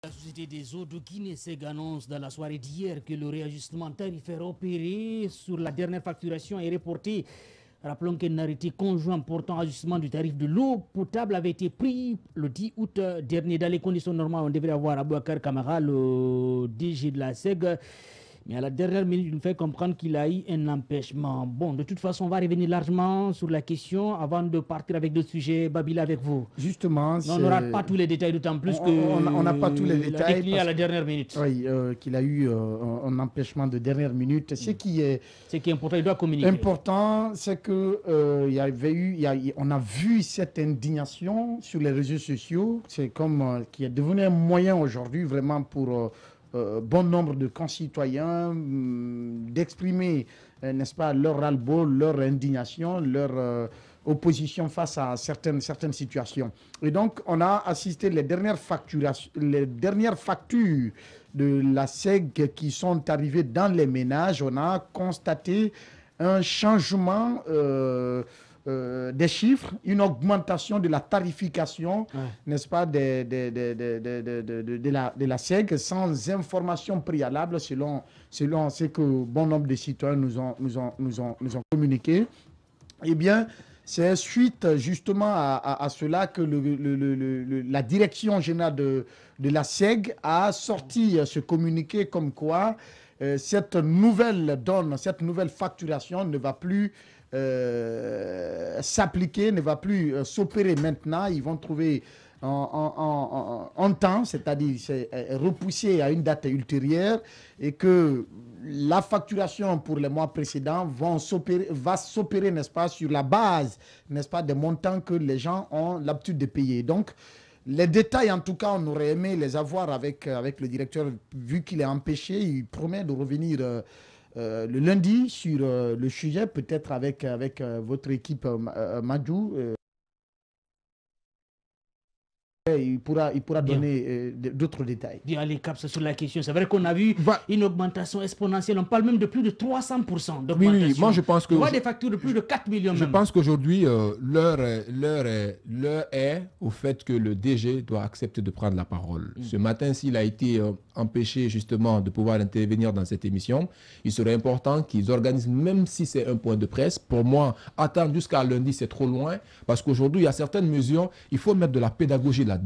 La Société des eaux de Guinée-Seg annonce dans la soirée d'hier que le réajustement tarifaire opéré sur la dernière facturation est reporté. Rappelons qu'un arrêté conjoint portant ajustement du tarif de l'eau potable avait été pris le 10 août dernier. Dans les conditions normales, on devrait avoir Abouakar Kamara, le DG de la SEG. Mais à la dernière minute, il nous fait comprendre qu'il a eu un empêchement. Bon, de toute façon, on va revenir largement sur la question avant de partir avec d'autres sujets. Babila, avec vous. Justement, on n'aura pas tous les détails, d'autant plus on n'a pas tous les détails. À la dernière minute. Oui, qu'il a eu un empêchement de dernière minute. Ce qui est important, il doit communiquer. Important, c'est que on a vu cette indignation sur les réseaux sociaux. C'est comme qui est devenu un moyen aujourd'hui vraiment pour bon nombre de concitoyens d'exprimer, n'est-ce pas, leur ras-le-bol, leur indignation, leur opposition face à certaines situations. Et donc, on a assisté les dernières factures de la SEG qui sont arrivées dans les ménages. On a constaté un changement des chiffres, une augmentation de la tarification, n'est-ce pas, de la SEG sans information préalable selon ce que bon nombre de citoyens nous ont communiqué. Eh bien, c'est suite justement à cela que la direction générale de la SEG a sorti ce communiqué comme quoi cette nouvelle donne, cette nouvelle facturation ne va plus s'appliquer, ne va plus s'opérer maintenant. Ils vont trouver en temps, c'est-à-dire repoussé à une date ultérieure, et que la facturation pour les mois précédents va s'opérer, n'est-ce pas, sur la base, n'est-ce pas, des montants que les gens ont l'habitude de payer. Donc, les détails, en tout cas, on aurait aimé les avoir avec le directeur, vu qu'il est empêché. Il promet de revenir le lundi sur le sujet, peut-être avec votre équipe Madjou. Il pourra donner d'autres détails. Bien, allez, cap sur la question. C'est vrai qu'on a vu une augmentation exponentielle. On parle même de plus de 300% d'augmentation. Oui, moi je pense que... On voit des factures de plus de 4 millions. Je pense qu'aujourd'hui, l'heure est au fait que le DG doit accepter de prendre la parole. Ce matin, s'il a été empêché justement de pouvoir intervenir dans cette émission, il serait important qu'ils organisent, même si c'est un point de presse. Pour moi, attendre jusqu'à lundi, c'est trop loin. Parce qu'aujourd'hui, il y a certaines mesures, il faut mettre de la pédagogie là-dedans.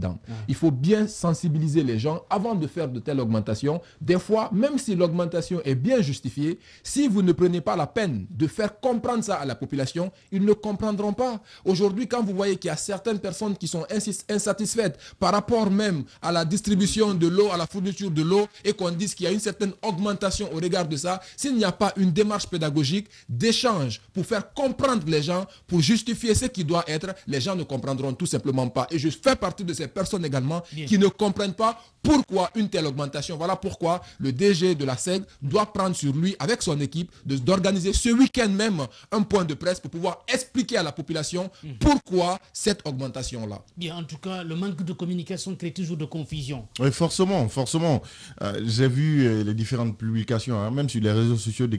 Il faut bien sensibiliser les gens avant de faire de telles augmentations. Des fois, même si l'augmentation est bien justifiée, si vous ne prenez pas la peine de faire comprendre ça à la population, ils ne comprendront pas. Aujourd'hui, quand vous voyez qu'il y a certaines personnes qui sont insatisfaites par rapport même à la distribution de l'eau, à la fourniture de l'eau, et qu'on dise qu'il y a une certaine augmentation au regard de ça, s'il n'y a pas une démarche pédagogique, d'échange pour faire comprendre les gens, pour justifier ce qui doit être, les gens ne comprendront tout simplement pas. Et je fais partie de ces personnes également qui ne comprennent pas pourquoi une telle augmentation. Voilà pourquoi le DG de la SEG doit prendre sur lui, avec son équipe, d'organiser ce week-end même un point de presse pour pouvoir expliquer à la population pourquoi cette augmentation-là. Bien, en tout cas, le manque de communication crée toujours de confusion. Oui, forcément. J'ai vu les différentes publications, même sur les réseaux sociaux, de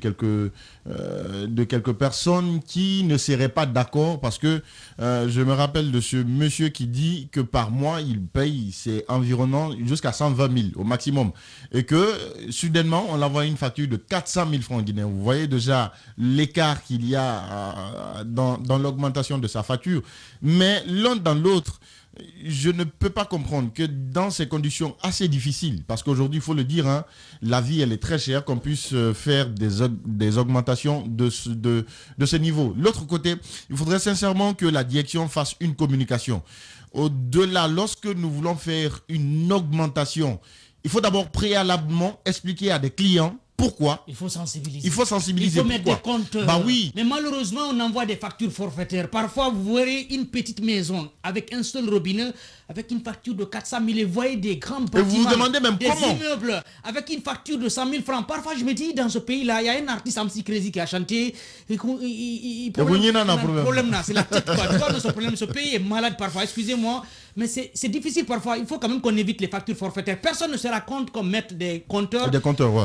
quelques personnes qui ne seraient pas d'accord, parce que je me rappelle de ce monsieur qui dit que par mois, il paye, c'est environnant jusqu'à 120 000 au maximum. Et que, soudainement, on envoie une facture de 400 000 francs guinéens. Vous voyez déjà l'écart qu'il y a dans l'augmentation de sa facture. Mais l'un dans l'autre, je ne peux pas comprendre que dans ces conditions assez difficiles, parce qu'aujourd'hui, il faut le dire, la vie, elle est très chère, qu'on puisse faire des augmentations de ce niveau. L'autre côté, il faudrait sincèrement que la direction fasse une communication. Au-delà, lorsque nous voulons faire une augmentation, il faut d'abord préalablement expliquer à des clients pourquoi. Il faut sensibiliser. Il faut mettre des compteurs. Bah oui. Mais malheureusement, on envoie des factures forfaitaires. Parfois, vous verrez une petite maison avec un seul robinet, avec une facture de 400 000. Et vous voyez des grands bâtiments, et vous vous demandez même des comment immeubles, avec une facture de 100 000 francs. Parfois, je me dis, dans ce pays-là, il y a un artiste Amsi Crazy qui a chanté. Problème là, c'est la tête. Ce pays est malade parfois. Excusez-moi. Mais c'est difficile parfois. Il faut quand même qu'on évite les factures forfaitaires. Personne ne se raconte qu'on mette des compteurs.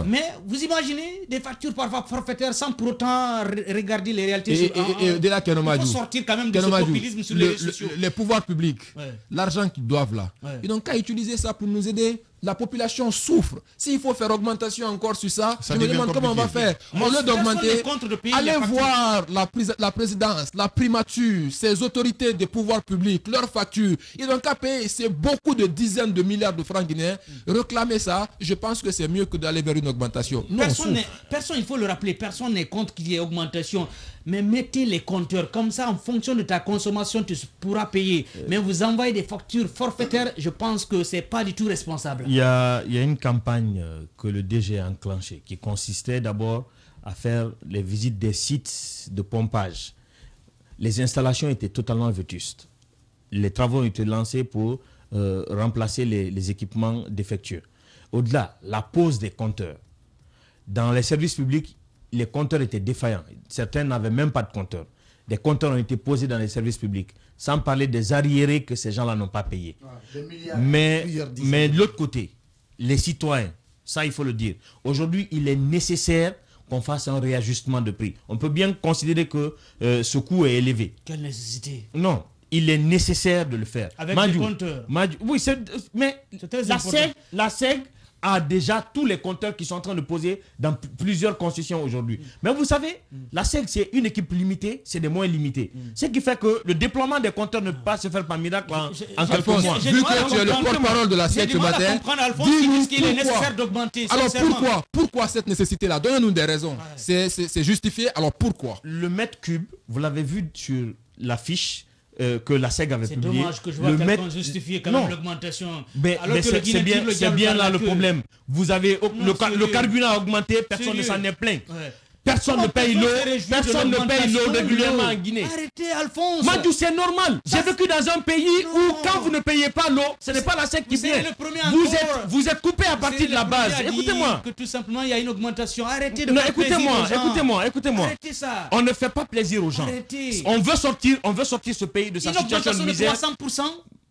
Mais vous imaginez des factures parfois forfaitaires sans pour autant regarder les réalités. Et de là, il faut sortir quand même de ce populisme sur les réseaux sociaux. Les pouvoirs publics, l'argent qu'ils doivent là, ils n'ont qu'à utiliser ça pour nous aider. la population souffre. S'il faut faire augmentation encore sur ça, je me demande comment on va faire. Au lieu d'augmenter, allez voir la présidence, la primature, ces autorités des pouvoirs publics, leurs factures. Ils n'ont qu'à payer, c'est beaucoup de dizaines de milliards de francs guinéens. Réclamer ça, je pense que c'est mieux que d'aller vers une augmentation. Personne, il faut le rappeler, personne n'est contre qu'il y ait augmentation. Mais mettez les compteurs, comme ça en fonction de ta consommation, tu pourras payer. Mais vous envoyez des factures forfaitaires, je pense que ce n'est pas du tout responsable. Il y a une campagne que le DG a enclenchée qui consistait d'abord à faire les visites des sites de pompage. Les installations étaient totalement vétustes. Les travaux ont été lancés pour remplacer les équipements défectueux. Au-delà, la pose des compteurs. Dans les services publics, les compteurs étaient défaillants. Certains n'avaient même pas de compteurs. Des compteurs ont été posés dans les services publics, sans parler des arriérés que ces gens-là n'ont pas payés. Mais de l'autre côté, les citoyens, ça il faut le dire, aujourd'hui il est nécessaire qu'on fasse un réajustement de prix. On peut bien considérer que ce coût est élevé. Quelle nécessité? Non, il est nécessaire de le faire. Avec des compteurs. Oui, mais la SEG a déjà tous les compteurs qui sont en train de poser dans plusieurs concessions aujourd'hui. Mais vous savez, la SEG, c'est une équipe limitée, c'est des moyens limités. Ce qui fait que le déploiement des compteurs ne peut pas se faire par miracle en quelques mois. Vu que tu es le porte-parole de la SEG ce matin, dis-nous qu'il est nécessaire d'augmenter. Alors pourquoi cette nécessité-là? Donnez-nous des raisons. C'est justifié, alors pourquoi? Le mètre cube, vous l'avez vu sur l'affiche, que la SEG avait publié. C'est dommage que je vois quelqu'un justifier quand même l'augmentation. Mais c'est bien là le problème. Vous avez le carburant a augmenté, personne ne s'en est plaint. Personne ne paye l'eau. Personne ne paye l'eau régulièrement en Guinée. Arrêtez, Alphonse. Madou, c'est normal. J'ai vécu dans un pays où quand vous ne payez pas l'eau, ce n'est pas la SEG qui vient. Vous êtes coupé à partir de la base. Écoutez-moi. Que tout simplement il y a une augmentation. Arrêtez de faire plaisir aux gens. Écoutez-moi. Arrêtez ça. On ne fait pas plaisir aux gens. Arrêtez. On veut sortir ce pays de sa situation de misère. 300%.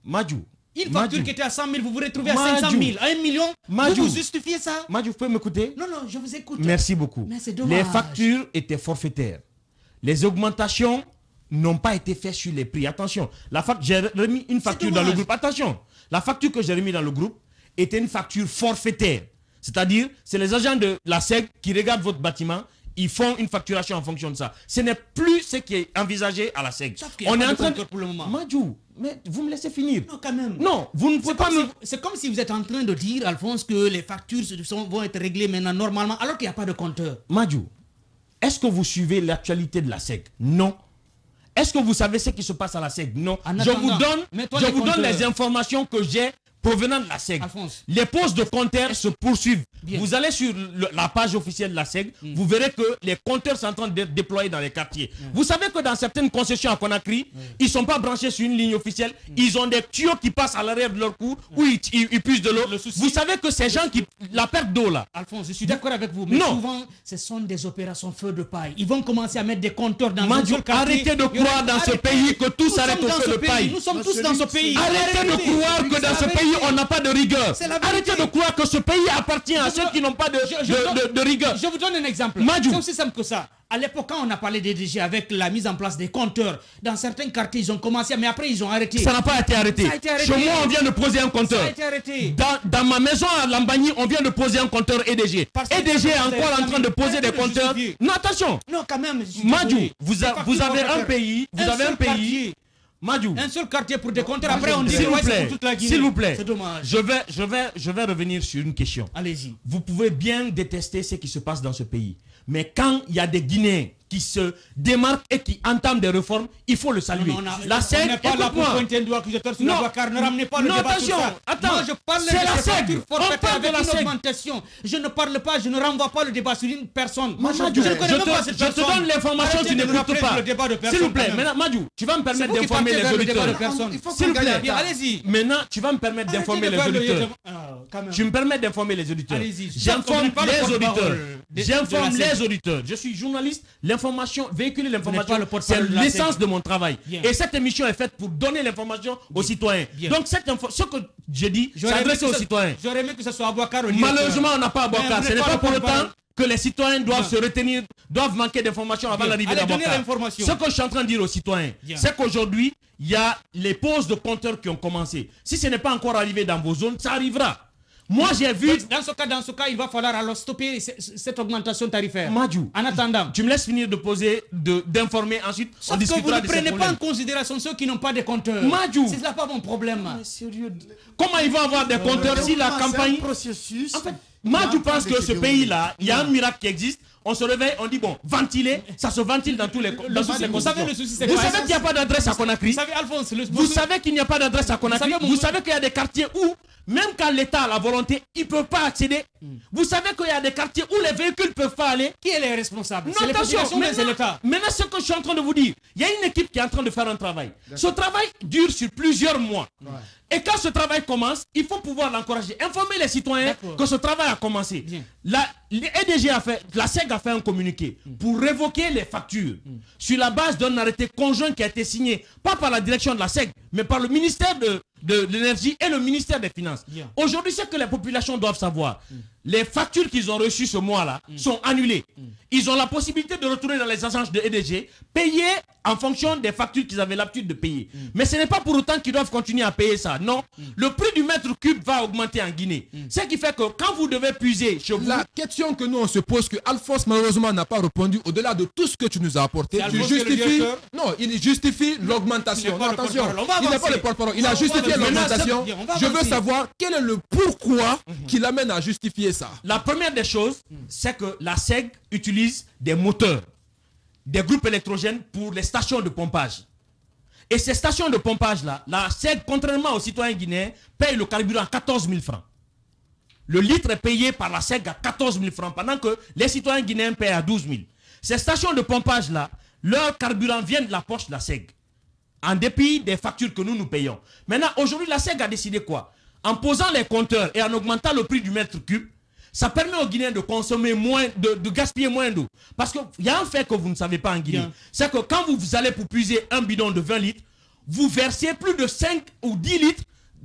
Madou. Une facture qui était à 100 000, vous vous retrouvez à 500 000, à 1 million. Vous justifiez ça? Madou, vous pouvez m'écouter? Non, je vous écoute. Merci beaucoup. Mais c'est dommage. Les factures étaient forfaitaires. Les augmentations n'ont pas été faites sur les prix. Attention, j'ai remis une facture dans le groupe. Attention, la facture que j'ai remise dans le groupe était une facture forfaitaire. C'est-à-dire, c'est les agents de la SEG qui regardent votre bâtiment. Ils font une facturation en fonction de ça. Ce n'est plus ce qui est envisagé à la SEG. On est en train de... pour le moment. Madou, mais vous me laissez finir. Non, quand même. Non, vous ne pouvez pas me... C'est comme si vous êtes en train de dire, Alphonse, que les factures vont être réglées maintenant normalement, alors qu'il n'y a pas de compteur. Madou, est-ce que vous suivez l'actualité de la SEG? Non. Est-ce que vous savez ce qui se passe à la SEG? Non. Je vous donne les informations que j'ai provenant de la SEG. Alphonse. Les poses de compteurs se poursuivent. Bien. Vous allez sur la page officielle de la SEG, vous verrez que les compteurs sont en train d'être déployés dans les quartiers. Vous savez que dans certaines concessions à Conakry, ils ne sont pas branchés sur une ligne officielle. Ils ont des tuyaux qui passent à l'arrière de leur cour où ils puissent de l'eau. Vous savez que ces gens qui... La perte d'eau là... Alphonse, je suis d'accord avec vous, mais souvent, ce sont des opérations feu de paille. Ils vont commencer à mettre des compteurs dans un seul quartier. Arrêtez de croire dans ce pays que tout s'arrête au feu de paille. Nous sommes tous dans ce pays. Arrêtez de croire que dans ce pays, on n'a pas de rigueur. Arrêtez de croire que ce pays appartient à ceux qui n'ont pas de rigueur. Je vous donne un exemple. C'est aussi simple que ça. À l'époque, quand on a parlé des DG avec la mise en place des compteurs, dans certains quartiers, ils ont commencé, mais après, ils ont arrêté. Ça n'a pas été arrêté. Chez moi, on vient de poser un compteur. Ça a été arrêté. Dans ma maison à Lambani, on vient de poser un compteur EDG. EDG est encore en train de poser des compteurs. Non, attention. Non, quand même. Madou, vous avez un pays. Madou. Un seul quartier pour des compteurs. Après, on dit c'est pour toute la Guinée. S'il vous plaît. C'est dommage. Je vais revenir sur une question. Allez-y. Vous pouvez bien détester ce qui se passe dans ce pays. Mais quand il y a des Guinéens qui se démarquent et qui entament des réformes, il faut le saluer. La SEG, on n'est pas là pour pointer un doigt accusateur sur la car ne ramenez pas le débat sur ça. Attends, moi je parle de la SEG. On parle de la augmentation. Je ne parle pas, je ne renvoie pas le débat sur une personne. Je te donne l'information, tu n'écoutes pas. S'il vous plaît, maintenant, Madou, tu vas me permettre d'informer les auditeurs. S'il vous plaît, allez-y. Maintenant, tu vas me permettre d'informer les auditeurs. Tu me permets d'informer les auditeurs. J'informe les auditeurs. J'informe les auditeurs. Je suis journaliste. L'information, véhiculer l'information, c'est l'essence de mon travail. Et cette émission est faite pour donner l'information aux citoyens. Donc ce que j'ai dit, c'est adressé aux citoyens. J'aurais aimé que ce soit Abouakar. Malheureusement, on n'a pas Abouakar. Ce n'est pas pour autant que les citoyens doivent se retenir, doivent manquer d'informations avant l'arrivée d'Abouakar. Ce que je suis en train de dire aux citoyens, c'est qu'aujourd'hui, il y a les poses de compteurs qui ont commencé. Si ce n'est pas encore arrivé dans vos zones, ça arrivera. Moi, j'ai vu... Dans ce cas, il va falloir alors stopper cette augmentation tarifaire. Madjou, en attendant, tu me laisses finir de poser, d'informer, ensuite on sauf que vous discutera ne de ces prenez pas en problèmes. considération ceux qui n'ont pas de compteurs. Madjou. C'est là pas mon problème. Sérieux. Comment ils vont avoir des compteurs si la campagne... C'est un processus. En fait, Madjou pense que ce pays-là, il y a un miracle qui existe. On se réveille, on dit bon, ventiler, ça se ventile dans tous les Vous savez, le souci, c'est Vous savez qu'il n'y a pas d'adresse à Conakry. Vous savez, Alphonse, Vous savez qu'il n'y a pas d'adresse à Conakry. Vous savez qu'il y a des quartiers où, même quand l'État a la volonté, il ne peut pas accéder. Vous savez qu'il y a des quartiers où les véhicules ne peuvent pas aller. Qui est les responsables? Non, C'est les attention, populations, mais c'est l'État. maintenant, ce que je suis en train de vous dire, il y a une équipe qui est en train de faire un travail. Ce travail dure sur plusieurs mois. Et quand ce travail commence, il faut pouvoir l'encourager, informer les citoyens que ce travail a commencé. La SEG a fait un communiqué pour révoquer les factures sur la base d'un arrêté conjoint qui a été signé, pas par la direction de la SEG, mais par le ministère de l'énergie et le ministère des Finances. Aujourd'hui, ce que les populations doivent savoir, les factures qu'ils ont reçues ce mois-là sont annulées. Ils ont la possibilité de retourner dans les agences de EDG, payer en fonction des factures qu'ils avaient l'habitude de payer. Mais ce n'est pas pour autant qu'ils doivent continuer à payer ça. Non, le prix du mètre cube va augmenter en Guinée. Ce qui fait que quand vous devez puiser chez vous... La question que nous on se pose, que Alphonse malheureusement n'a pas répondu, au-delà de tout ce que tu nous as apporté, tu justifies... Non, il justifie l'augmentation. Non, attention, il n'est pas le porte-parole. Il a justifié l'augmentation. Je veux savoir quel est le pourquoi qui l'amène à justifier ça. La première des choses, c'est que la SEG utilise des moteurs, des groupes électrogènes pour les stations de pompage. Et ces stations de pompage-là, la SEG, contrairement aux citoyens guinéens, paye le carburant à 14 000 francs. Le litre est payé par la SEG à 14 000 francs, pendant que les citoyens guinéens payent à 12 000. Ces stations de pompage-là, leur carburant vient de la poche de la SEG, en dépit des factures que nous payons. Maintenant, aujourd'hui, la SEG a décidé quoi? En posant les compteurs et en augmentant le prix du mètre cube, ça permet aux Guinéens de consommer moins, de gaspiller moins d'eau. Parce qu'il y a un fait que vous ne savez pas en Guinée. C'est que quand vous allez pour puiser un bidon de 20 litres, vous versez plus de 5 ou 10 litres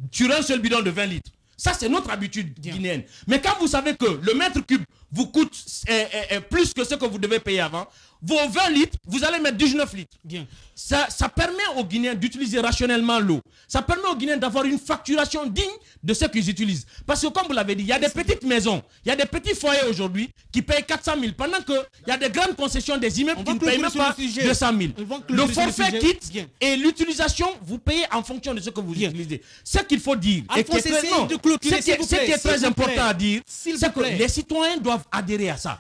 sur un seul bidon de 20 litres. Ça, c'est notre habitude guinéenne. Mais quand vous savez que le mètre cube vous coûte plus que ce que vous devez payer avant, vos 20 litres, vous allez mettre 19 litres. Ça permet aux Guinéens d'utiliser rationnellement l'eau. Ça permet aux Guinéens d'avoir une facturation digne de ce qu'ils utilisent. Parce que comme vous l'avez dit, il y a des petites maisons, il y a des petits foyers aujourd'hui qui payent 400 000, pendant qu'il y a des grandes concessions des immeubles qui ne payent même pas 200 000. Le forfait quitte et l'utilisation, vous payez en fonction de ce que vous utilisez. Ce qu'il faut dire, et ce qui est très important à dire, c'est que les citoyens doivent adhérer à ça.